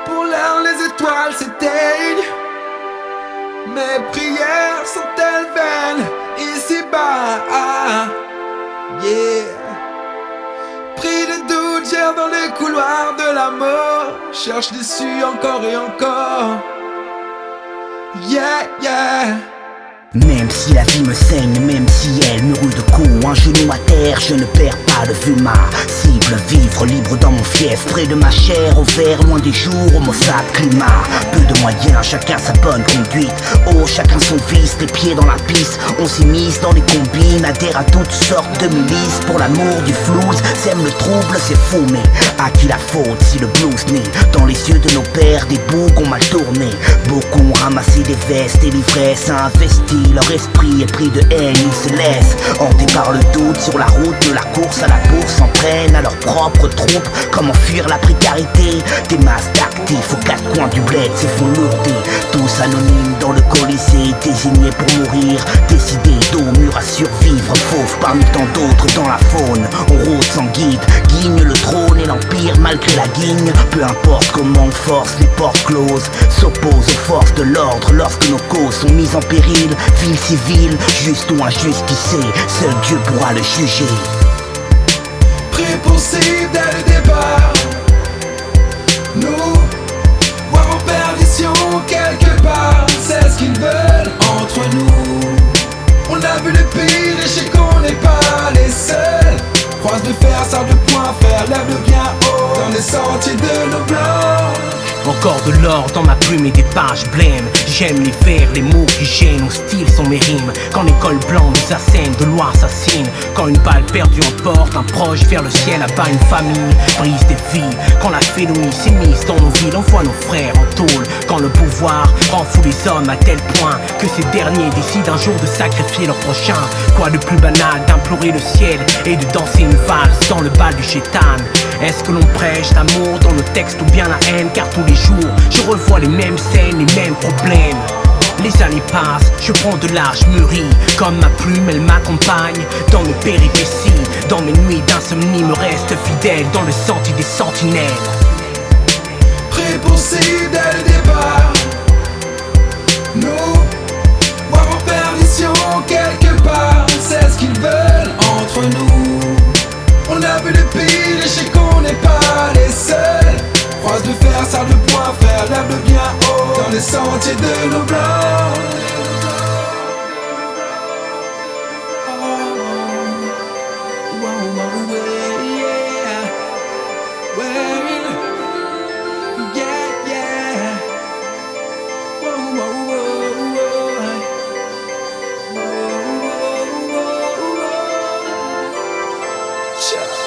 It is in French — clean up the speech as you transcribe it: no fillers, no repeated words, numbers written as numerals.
Pour l'heure les étoiles s'éteignent, mes prières sont-elles vaines ici-bas, yeah. Pris de doute, j'erre dans les couloirs de la mort, cherche l'issue encore et encore, yeah, yeah. Même si la vie me saigne, même si elle me rude de coups, un genou à terre, je ne perds pas de vue ma cible. Vivre libre dans mon fief, près de ma chair, au vert, loin des jours, au maussade climat. Peu de moyens, chacun sa bonne conduite. Oh, chacun son vice, les pieds dans la piste. On s'immisce dans les combines, adhère à toutes sortes de milices. Pour l'amour du flouze, sème le trouble, c'est fou. Mais à qui la faute si le blues naît dans les yeux de nos pères, des boucs ont mal tourné. Beaucoup ont ramassé des vestes et l'ivresse a investi. Leur esprit est pris de haine, ils se laissent hantés par le doute. Sur la route de la course à la bourse, s'entraînent à leurs propres troupes. Comment fuir la précarité? Des masses d'actifs aux quatre coins du bled se font lourder. Tous anonymes dans le colisée, désignés pour mourir, décidés dos au mur à survivre. Fauves parmi tant d'autres dans la faune, on rôde sans guide. Guigne le trône et l'empire malgré la guigne. Peu importe comment on force, les portes closes s'opposent aux forces de l'ordre lorsque nos causes sont mises en péril. Ville civile, juste ou injustifié, seul Dieu pourra le juger. Préponsif dès le départ, nous voir en perdition quelque part. C'est ce qu'ils veulent entre nous. On a vu le pire et je sais qu'on n'est pas les seuls. Croise de fer, sable de poing fer, lève le bien haut dans les sentiers de nos blancs. Encore de l'or dans ma plume et des pages blêmes. J'aime les vers, les mots qui gênent. Au style sont mes rimes. Quand l'école blanc nous assène, de loin assassine. Quand une balle perdue emporte un proche vers le ciel, abat une famille, brise des vies. Quand la félonie s'immisce dans nos villes, on voit nos frères en tôle. Quand le pouvoir rend fou les hommes à tel point que ces derniers décident un jour de sacrifier leur prochain. Quoi de plus banal d'implorer le ciel et de danser une valse dans le bal du chétan? Est-ce que l'on prêche l'amour dans le texte ou bien la haine? Car tous les jours, je revois les mêmes scènes, les mêmes problèmes. Les années passent, je prends de l'âge mûri. Comme ma plume, elle m'accompagne dans mes péripéties. Dans mes nuits d'insomnie, me reste fidèle dans le sentier des sentinelles. Préponsif dès le départ, nous voir en perdition quelque part. C'est ce qu'ils veulent entre nous. On a vu le pire et je sais qu'on n'est pas les seuls. Croise de fer, sable de poing fer, lève le bien haut dans les sentiers de nos blancs. Yeah.